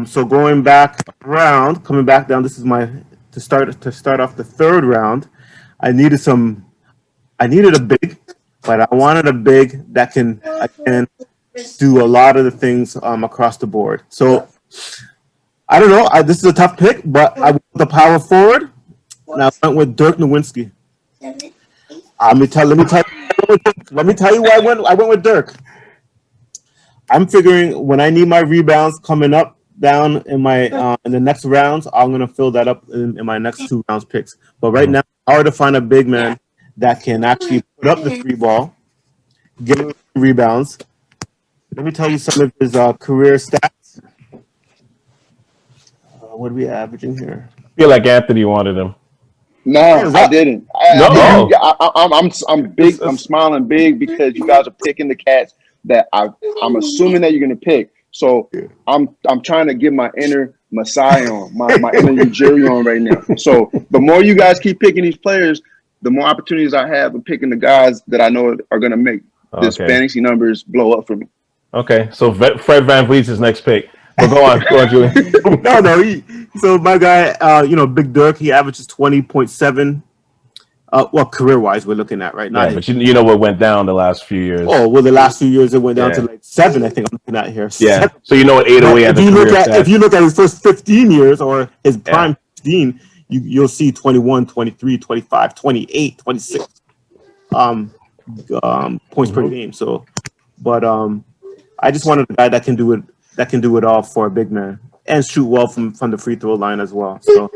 So going back around, coming back down. This is my to start off the third round. I needed some. I needed a big, but I wanted a big that can again do a lot of the things across the board. So I don't know. This is a tough pick, but I went with the power forward, and I went with Dirk Nowitzki. Let me tell you why I went with Dirk. I'm figuring when I need my rebounds coming up down in the next rounds, I'm gonna fill that up in my next 2 rounds picks. But right now, it's hard to find a big man that can actually put up the three ball, get rebounds. Let me tell you some of his career stats. What are we averaging here? I feel like Anthony wanted him. No, I didn't. No. I'm big. I'm smiling big because you guys are picking the cats that I'm assuming that you're gonna pick. So I'm trying to get my inner Messiah on, my inner Ujiri on right now. So the more you guys keep picking these players, the more opportunities I have of picking the guys that I know are gonna make this fantasy numbers blow up for me. Okay, so Fred VanVleet's his next pick. But go on, Julian. No. So my guy, Big Dirk, he averages 20.7. Well, career-wise, we're looking at right now. Yeah, but you know what went down the last few years. Oh, well, the last few years it went down to like 7. I think I'm looking at here. Yeah. 7. So you know what 808 at the career if you look at his first 15 years or his prime 15, you'll see 21, 23, 25, 28, 26 points per game. So, but I just wanted a guy that can do it. That can do it all for a big man and shoot well from the free throw line as well. So,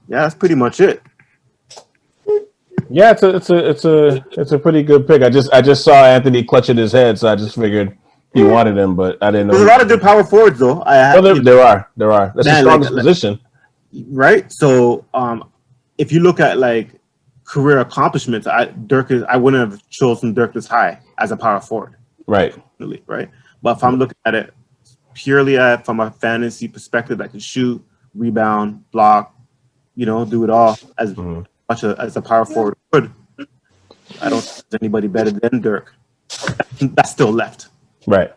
that's pretty much it. Yeah, it's a pretty good pick. I just saw Anthony clutching his head, so I just figured he wanted him, but I didn't know. There's a lot of good power forwards, though. There are. That's the strongest position, right? So, if you look at like career accomplishments, I wouldn't have chosen Dirk this high as a power forward, right? Right. But if I'm looking at it purely from a fantasy perspective, that can shoot, rebound, block, do it all as much as a power forward could. I don't think there's anybody better than Dirk. That's still left. Right.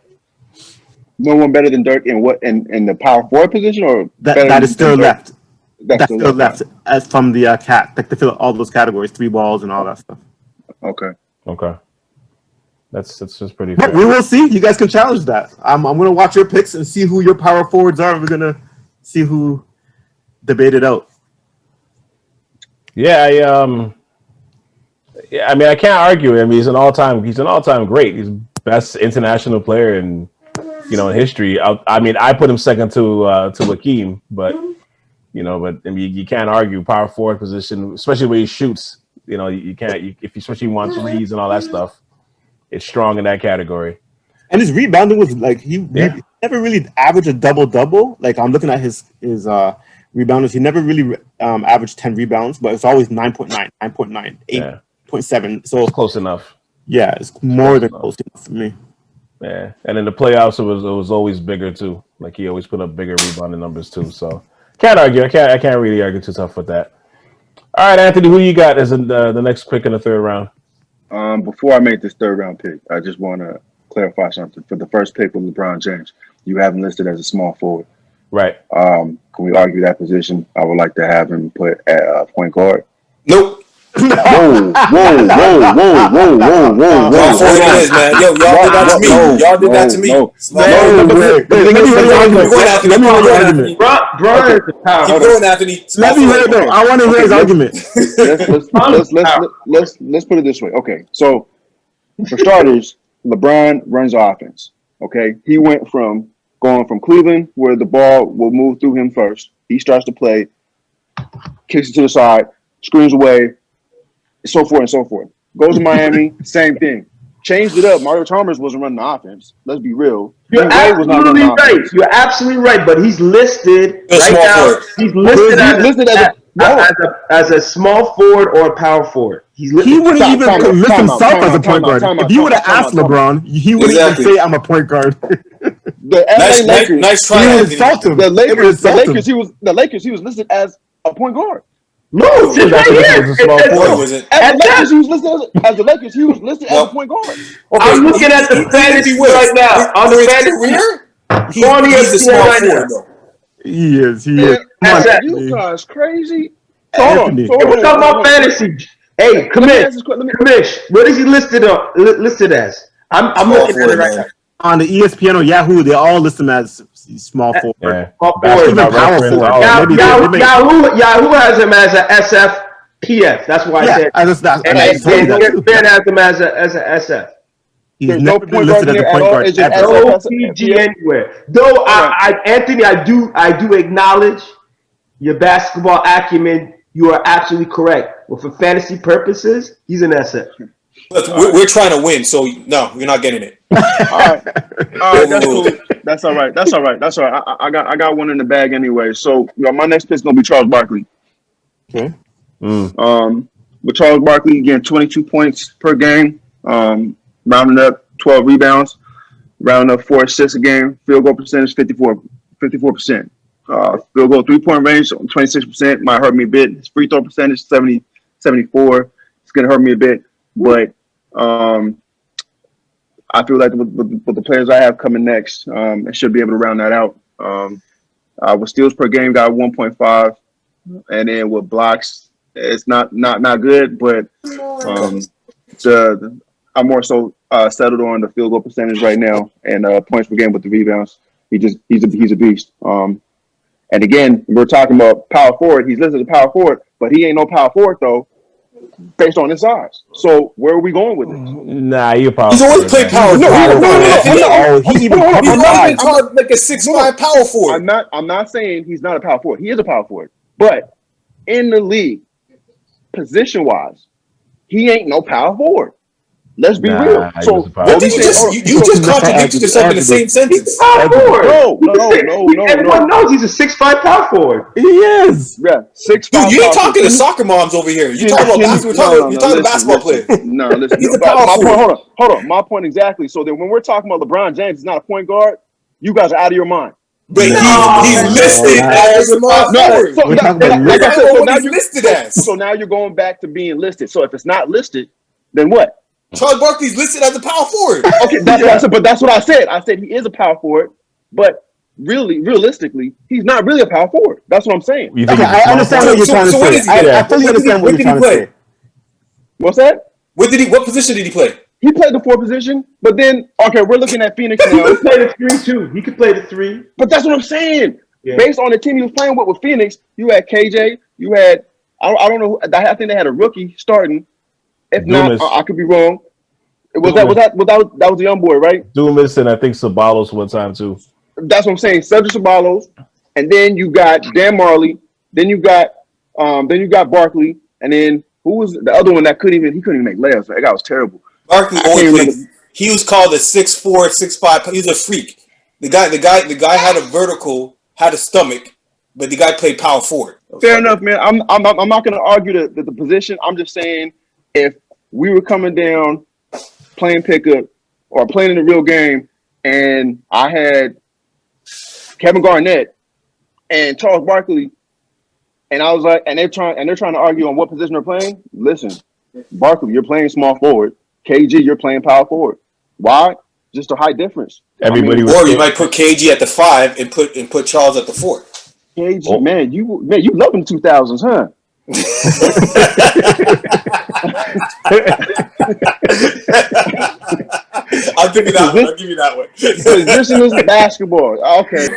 No one better than Dirk in the power forward position, or that is still left. That's still left as from the cat, like to fill all those categories, 3 balls and all that stuff. Okay. That's just pretty fair. But we will see. You guys can challenge that. I'm going to watch your picks and see who your power forwards are. We're going to see who debate it out. Yeah, I mean, I can't argue. I mean, he's an all-time great. He's best international player in history. I put him second to Hakeem, but you can't argue power forward position, especially when he shoots. You can't. If you especially want threes and all that stuff. It's strong in that category. And his rebounding was like he never really averaged a double-double. Like I'm looking at his rebounders. He never really averaged 10 rebounds, but it's always 9.9, 9.9, 8.7. So it's close enough. Yeah, it's more than close enough for me. Yeah. And in the playoffs it was always bigger too. Like he always put up bigger rebounding numbers too. So can't argue. I can't really argue too tough with that. All right, Anthony, who you got as the next pick in the third round? Before I make this third round pick, I just want to clarify something. For the first pick with LeBron James, you have him listed as a small forward. Right. Can we argue that position? I would like to have him put at point guard. Nope. Whoa. Y'all 40 minutes, man. Yo, y'all did that to me. Y'all did that to me. Keep going, Anthony. Let me hear it though. I want to hear his argument. Let's put it this way. Okay, so for starters, LeBron runs offense. Okay, he went from going from Cleveland, where the ball will move through him first. He starts to play, kicks it to the side, screens away, so forth and so forth. Goes to Miami, same thing. Changed it up. Mario Chalmers wasn't running the offense. Let's be real. You're absolutely right. You're absolutely right. But he's listed right now. He's listed as a small forward or a power forward. He wouldn't even list himself as a point guard. If you would have asked LeBron, he wouldn't even say I'm a point guard. The LA Lakers, nice try. He would insult him. The Lakers, he was listed as a point guard. No, it's right here. At Lakers, he was listed as the Lakers. He was listed as a point guard. I'm looking at the fantasy right now. On the fantasy, He's a small forward though. He is. Man, Come on, That's you Anthony. guys crazy. So hold on. Anthony. So hold We're on, talking hold about on. fantasy. Hey, Kamish, what is he listed as? I'm Small looking at forward, it right man. On the ESPN or Yahoo, they all list him as small forward. Yeah. now. Basketball Power reference. forward. all Yeah, of it. maybe- Yahoo has him as a SFPF. That's why I Yeah, said. I just And told you that too. ESPN has him as a SF. He's There's never no been point guard listed as in a there at point all. guard It's just ever. SF. No That's- PG yeah. anywhere. Though Anthony, I do acknowledge your basketball acumen. You are absolutely correct. But for fantasy purposes, he's an SF. Look, we're trying to win, so no, you're not getting it. All right, that's cool. That's all right. That's all right. That's all right. I got one in the bag anyway. So my next pick is gonna be Charles Barkley. Okay. With Charles Barkley getting 22 points per game, rounding up 12 rebounds, rounding up 4 assists a game, field goal percentage 54%. Field goal 3-point range 26% might hurt me a bit. His free throw percentage 74. It's gonna hurt me a bit, but I feel like with the players I have coming next, I should be able to round that out. With steals per game, got 1.5, and then with blocks, it's not good, but I'm more so settled on the field goal percentage right now and points per game with the rebounds. He's a beast. And again, we're talking about power forward. He's listed as a power forward, but he ain't no power forward though, based on his size. So where are we going with this? Nah, you probably. He's always played power No, forward. He even Hold on, He's I'm never not- been called like a 6'5" power forward. I'm not saying he's not a power forward. He is a power forward. But in the league, position wise, he ain't no power forward. Let's be Nah, real. he So was a power what What we did you saying- just you just contradicted yourself in the same sentence? Power forward. No. Everyone knows he's a 6'5" power forward. He is. Yeah, 6'5". Dude, you ain't power talking to forward. soccer moms over here. You're talking about basketball. You're talking to basketball players. No, listen. He's a my power point, forward. hold on. My point exactly. So that when we're talking about LeBron James, he's not a point guard. You guys are out of your mind. But he's No, listed no, as a small No, forward. so We're talking about like I listed. said, so What now he's you listed as. so now you're going back to being listed. So if it's not listed, then what? Charles Barkley's listed as a power forward. Okay, that's what I said. But that's what I said. I said he is a power forward, but realistically, he's not really a power forward. That's what I'm saying. You think Okay, he's a I small understand forward? what you're So- trying to so what say. is he? I fully understand what What you're did he trying to play? say. What's that? What position did he play? He played the 4 position, but then we're looking at Phoenix He now. could play the 3 too. He could play the 3. But that's what I'm saying. Yeah. Based on the team he was playing with Phoenix, you had KJ, you had I don't know. I think they had a rookie starting. If Dumas. not, I could be wrong. That was the young boy, right? Dumas and I think Sabalos one time too. That's what I'm saying. Cedric Ceballos, and then you got Dan Marley. Then you got Barkley, and then who was the other one that couldn't even make layups? That guy was terrible. Barkley I always can't played. remember. He was called a 6'4", 6'5". He was a freak. The guy had a vertical, had a stomach, but the guy played power forward. Fair enough, man. I'm not going to argue the position. I'm just saying if we were coming down playing pickup or playing in a real game, and I had Kevin Garnett and Charles Barkley, and I was like, and they're trying to argue on what position they're playing. Listen, Barkley, you're playing small forward. KG, you're playing power forward. Why? Just a height difference. Everybody was Or you might put KG at the 5 and put Charles at the 4. KG, Oh. man, you love them 2000s, huh? I'll give you that one. I'll give you that one. Position is basketball. Okay.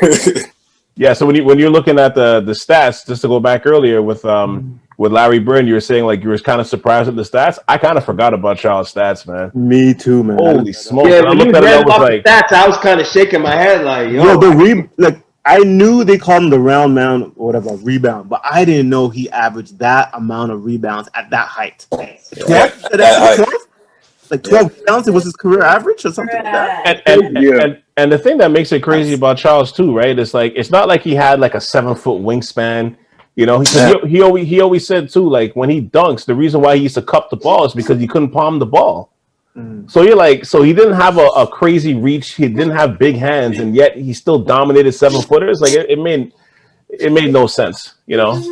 Yeah, so when you're looking at the stats, just to go back earlier with Larry Bird, you were saying like you were kind of surprised at the stats. I kind of forgot about Charles' stats, man. Me too, man. Holy smokes! Yeah, And I when you looked at it, I read was about like, the stats, I was kind of shaking my head like, Yo, I knew they called him the round mound or whatever, rebound, but I didn't know he averaged that amount of rebounds at that height. 12? Like 12 rebounds, it was his career average or something like that. and the thing that makes it crazy about Charles too, right? It's like it's not like he had like a 7-foot wingspan. You know, he always said too, like when he dunks, the reason why he used to cup the ball is because he couldn't palm the ball. So you're like, so he didn't have a crazy reach, he didn't have big hands, and yet he still dominated 7-footers. Like it made no sense, you know.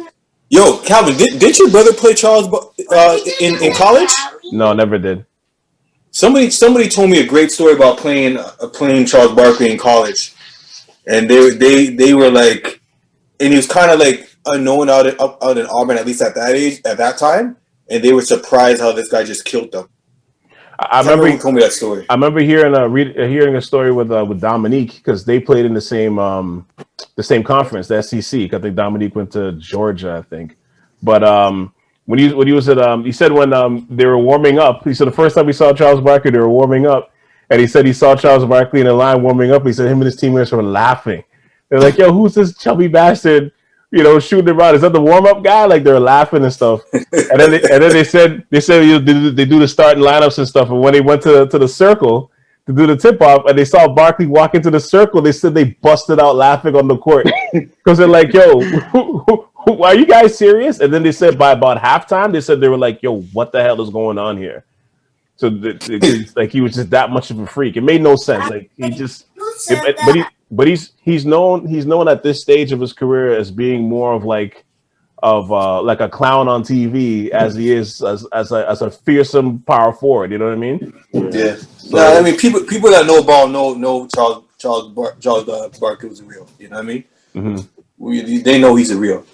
Yo, Calvin, did your brother play Charles in college? No, never did. Somebody told me a great story about playing Charles Barkley in college. and they were like, and he was kind of like unknown out in Auburn, at least at that time, and they were surprised how this guy just killed them. I remember he told me that story. I remember hearing a story with Dominique, because they played in the same conference, the SEC. I think Dominique went to Georgia, I think. But when he was at he said when they were warming up, he said the first time he saw Charles Barkley, they were warming up, and he said he saw Charles Barkley in the line warming up. He said him and his teammates were laughing. They're like, "Yo, who's this chubby bastard? Shooting around. Is that the warm up guy?" Like they're laughing and stuff. And then they said they do the starting lineups and stuff. And when they went to the circle to do the tip off, and they saw Barkley walk into the circle, they said they busted out laughing on the court because they're like, "Yo, are you guys serious?" And then they said by about halftime, they were like, "Yo, what the hell is going on here?" So like he was just that much of a freak. It made no sense. Like he just, but he's known at this stage of his career as being more of like a clown on TV as he is as a fearsome power forward. You know what I mean? Yeah. So, no, I mean people that know ball know Charles Barkley was a real. You know what I mean? Mm-hmm. They know he's a real.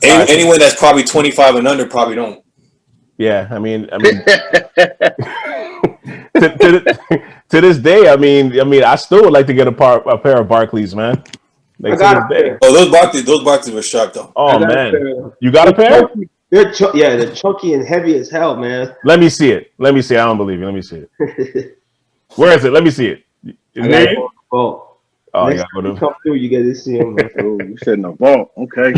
Anyone that's probably 25 and under probably don't. Yeah, I mean, to this day, I mean, I still would like to get a pair of Barkleys, man. Like, I got a pair. Oh, those Barkleys were sharp though. Oh man, you got a pair? They're chunky and heavy as hell, man. Let me see it. I don't believe you. Let me see it. Where is it? Let me see it. Oh, you got to come through. You get to see them. You said in the vault, okay?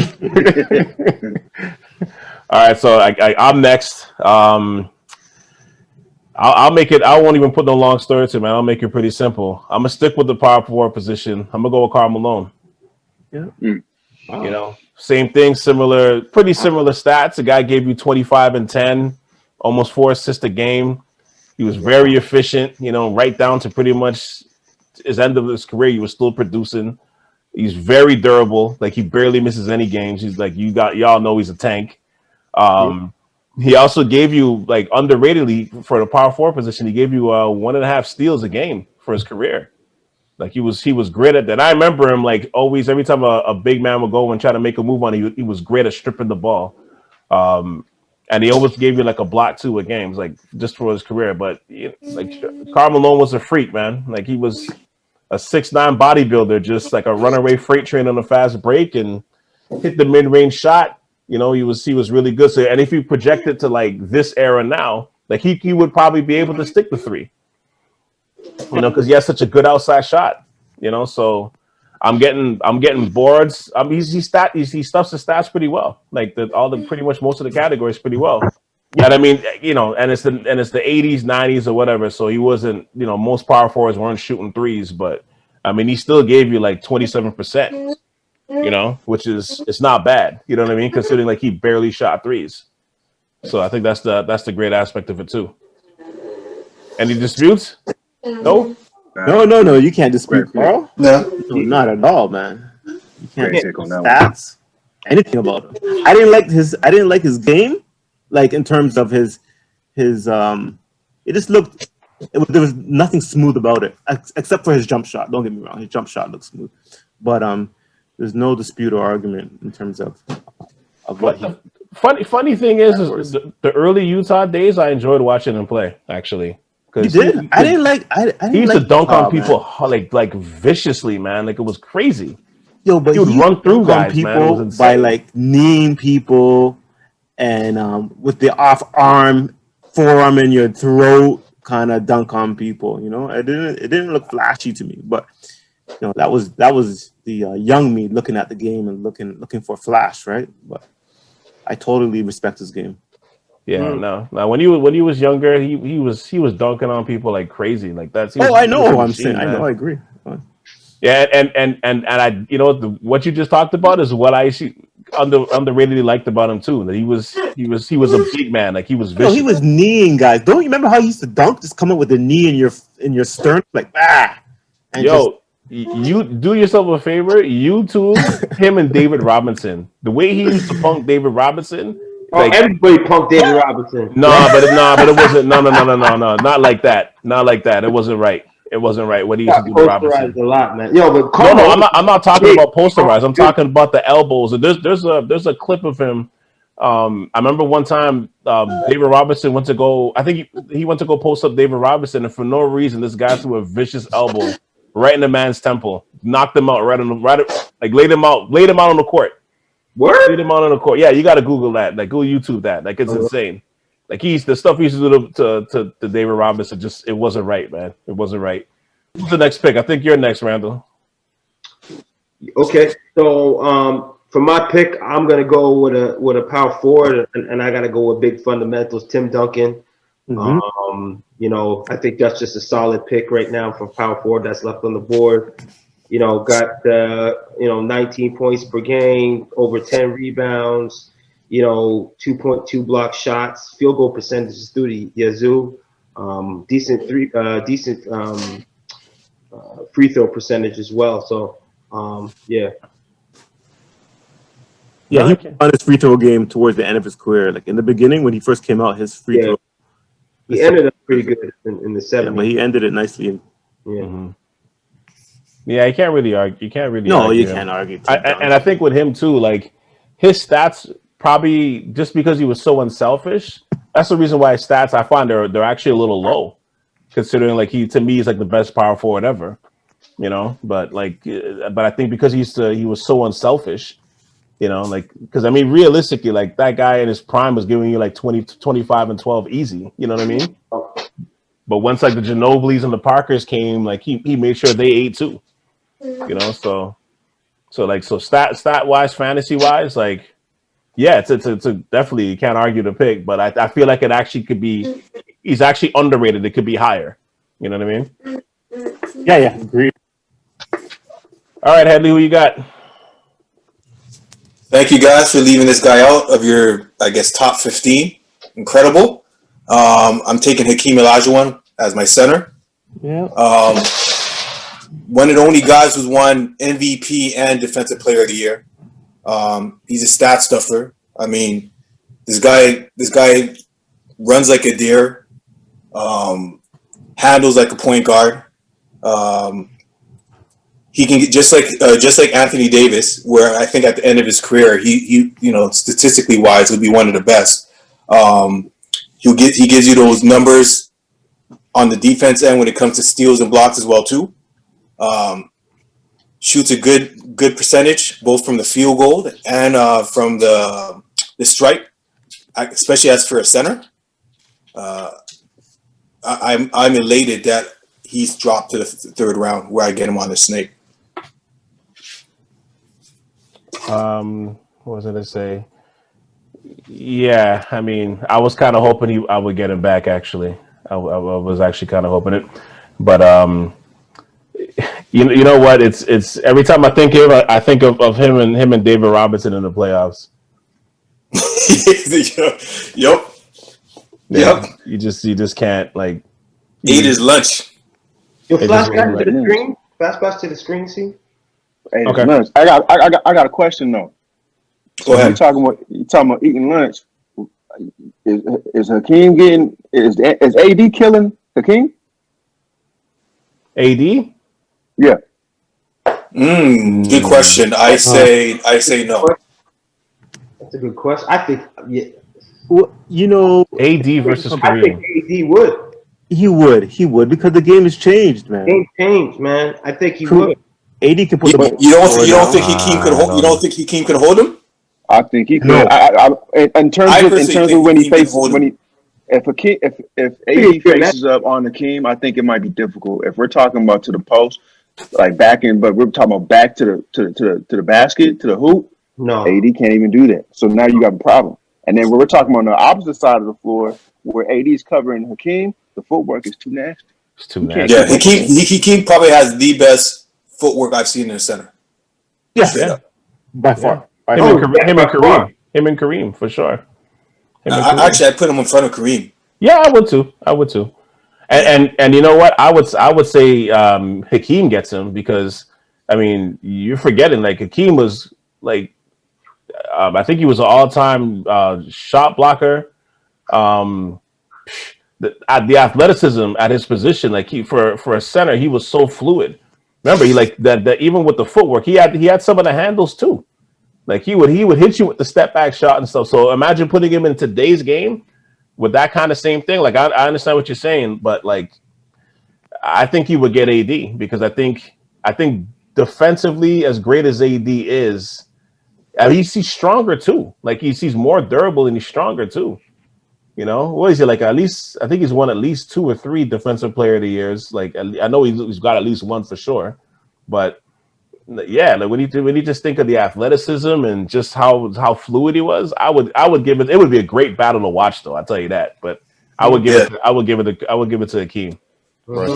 All right, so I'm next. I'll make it. I won't even put no long story to it, man. I'll make it pretty simple. I'm gonna stick with the power forward position. I'm gonna go with Karl Malone. Yeah. Wow. Same thing, pretty similar stats. The guy gave you 25 and 10, almost 4 assists a game. He was very efficient. Right down to pretty much his end of his career, he was still producing. He's very durable. Like he barely misses any games. He's like y'all know he's a tank. He also gave you, like, underratedly for the power forward position, he gave you 1.5 steals a game for his career. Like he was great at that. I remember him, like, always, every time a big man would go and try to make a move on him, he was great at stripping the ball. And he always gave you like a block too at games, like just for his career. But like Karl Malone was a freak, man. Like he was a 6'9" bodybuilder, just like a runaway freight train on a fast break, and hit the mid-range shot. He was really good. So, and if you project it to like this era now, like he would probably be able to stick the 3. Because he has such a good outside shot. So I'm getting boards. He stuffs the stats pretty well. Like pretty much most of the categories pretty well. And I mean, and it's the 80s, 90s or whatever. So he wasn't, most power forwards weren't shooting 3s, but I mean, he still gave you like 27%. Which is, it's not bad. You know what I mean? Considering like he barely shot 3s. So I think that's the great aspect of it too. Any disputes? No. No. You can't dispute Karl. No, not at all, man. You can't take on that stats. Anything about him. I didn't like his game, like in terms of his. It just looked. There was nothing smooth about it, except for his jump shot. Don't get me wrong, his jump shot looks smooth, but there's no dispute or argument in terms of what he. Funny thing is the early Utah days, I enjoyed watching him play. Actually, he did. I didn't like. He used to dunk on people like viciously, man. Like it was crazy. Yo, but he would run through guys, people by like kneeing people, and with the off forearm in your throat, kind of dunk on people. It didn't look flashy to me, but that was the young me looking at the game and looking for flash, right? But I totally respect his game. Yeah, no. When he was younger, he was dunking on people like crazy, like that's. I know what I'm saying. I know, I agree. Yeah, and I, what you just talked about is what I underratedly liked about him too. That he was a big man, like he was vicious. He was kneeing guys. Don't you remember how he used to dunk? Just come up with the knee in your sternum, like and you do yourself a favor. YouTube him and David Robinson. The way he used to punk David Robinson. Like, everybody punked David Robinson. But it wasn't. No, not like that. Not like that. It wasn't right. It wasn't right. What he used got to do to Robinson. posterized a lot, man. Yo, but No, Carmelo, I'm not talking about posterized. I'm talking about the elbows. And there's a clip of him. I remember one time David Robinson went to go. I think he went to go post up David Robinson, and for no reason, this guy threw a vicious elbow right in the man's temple, knocked him out like laid him out on the court. Word? Laid him out on the court. Yeah, you got to Google that. Like, go YouTube that. Like, it's insane. Like, the stuff he used to do to David Robinson, just, it wasn't right, man. It wasn't right. Who's the next pick? I think you're next, Randall. Okay, so for my pick, I'm gonna go with a power forward, and I gotta go with big fundamentals. Tim Duncan. You know, I think that's just a solid pick right now for power forward that's left on the board. You know, got 19 points per game, over 10 rebounds. You know, 2.2 block shots, field goal percentages through the Yazoo. Decent free throw percentage as well. So, yeah. Yeah, he on his free throw game towards the end of his career. Like in the beginning, when he first came out, his free throw. He ended up pretty good in the 70s. Yeah, but he ended it nicely. Yeah. Yeah, you can't really argue. You can't really. No, argue you him. can't argue. And I think with him too, like his stats, probably just because he was so unselfish. That's the reason why his stats I find they're actually a little low, considering like he to me is like the best power forward ever. You know, but I think because he was so unselfish. You know, like, because I mean, realistically, like that guy in his prime was giving you like 20, 25 and 12 easy. You know what I mean? But once like the Ginobilis and the Parkers came, like he made sure they ate too. You know, so stat wise, fantasy wise, like, yeah, it's definitely, you can't argue the pick. But I feel like it actually could be, he's actually underrated. It could be higher. You know what I mean? Yeah, agreed. All right, Headley, who you got? Thank you guys for leaving this guy out of your, I guess, top 15. Incredible. I'm taking Hakeem Olajuwon as my center. Yeah. One of the only guys who's won MVP and Defensive Player of the Year. He's a stat stuffer. I mean, this guy runs like a deer, handles like a point guard. He can get just like Anthony Davis, where I think at the end of his career, he statistically wise would be one of the best. He gives you those numbers on the defense end when it comes to steals and blocks as well too. Shoots a good percentage both from the field goal and from the stripe, especially as for a center. I'm elated that he's dropped to the third round where I get him on the snake. What was I going to say? Yeah, I mean, I was kind of hoping I would get him back. Actually, I was actually kind of hoping it, but you know what? It's every time I think of him and David Robinson in the playoffs. Yep. Yeah, you just can't like eat his lunch. Yo, flashback to the screen. Flashback to the screen. See. Hey, okay. Lunch. I got a question though. Go ahead. You talking about eating lunch? Is Hakeem getting? Is AD killing Hakeem? AD? Yeah. Good question. I say no. That's a good question. I think Well, AD versus I Kareem. think AD would. He would because the game has changed, man. Game changed, man. I think he would. AD can put You don't think Hakeem could hold? You don't think Hakeem could hold him? I think he could. No. In terms of when he faces if AD faces up on Hakeem, I think it might be difficult. If we're talking about to the post, like but we're talking about back to the basket, to the hoop. No, AD can't even do that. So now you got a problem. And then when we're talking about on the opposite side of the floor, where AD is covering Hakeem, the footwork is too nasty. It's too nasty. Yeah, Hakeem probably has the best footwork I've seen in the center. Yeah, by far. Him and Kareem for sure. Actually, I put him in front of Kareem. Yeah, I would too. And you know what? I would say Hakeem gets him because I mean you're forgetting like Hakeem was like I think he was an all-time shot blocker. the athleticism at his position, like for a center, he was so fluid. Remember, he like that even with the footwork, he had some of the handles too. Like he would hit you with the step back shot and stuff. So imagine putting him in today's game with that kind of same thing. Like I understand what you're saying, but like I think he would get AD because I think defensively, as great as AD is, at least he's stronger too. Like he's more durable and he's stronger too. You know, what is it like? At least I think he's won at least 2 or 3 defensive player of the years. Like I know he's got at least one for sure, but yeah, like when you just think of the athleticism and just how fluid he was, I would give it. It would be a great battle to watch, though. I'll tell you that. But I would give it to Hakeem. Right.